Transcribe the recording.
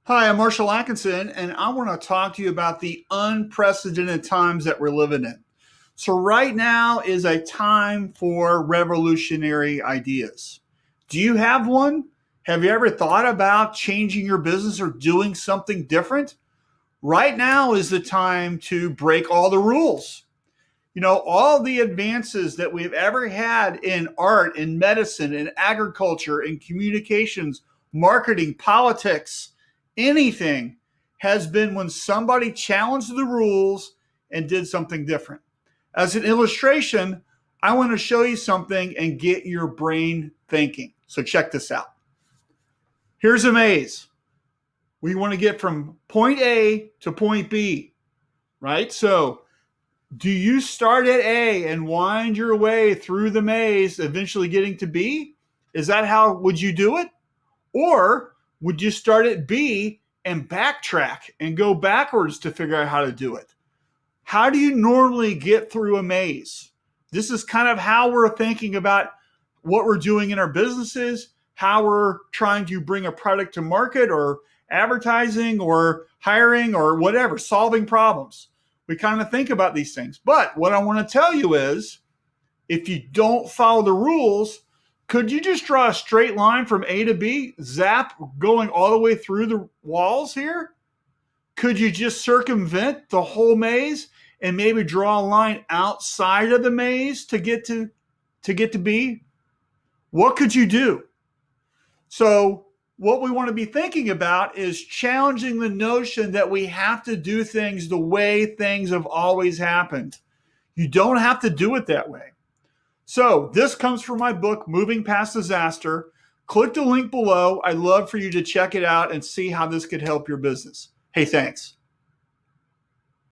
Hi, I'm Marshall Atkinson, and I want to talk to you about the unprecedented times that we're living in. So, right now is a time for revolutionary ideas. Do you have one? Have you ever thought about changing your business or doing something different? Right now is the time to break all the rules. All the advances that we've ever had in art, in medicine, in agriculture, in communications, marketing, politics, anything has been when somebody challenged the rules and did something different. As an illustration, I want to show you something and get your brain thinking. So check this out. Here's a maze. We want to get from point A to point B, right? So do you start at A and wind your way through the maze, eventually getting to B? Is that how would you do it? Or would you start at B and backtrack and go backwards to figure out how to do it? How do you normally get through a maze? This is kind of how we're thinking about what we're doing in our businesses, how we're trying to bring a product to market or advertising or hiring or whatever, solving problems. We kind of think about these things. But what I want to tell you is if you don't follow the rules, could you just draw a straight line from A to B, zap going all the way through the walls here? Could you just circumvent the whole maze and maybe draw a line outside of the maze to get to B? What could you do? So what we want to be thinking about is challenging the notion that we have to do things the way things have always happened. You don't have to do it that way. So this comes from my book, Moving Past Disaster. Click the link below. I'd love for you to check it out and see how this could help your business. Hey, thanks.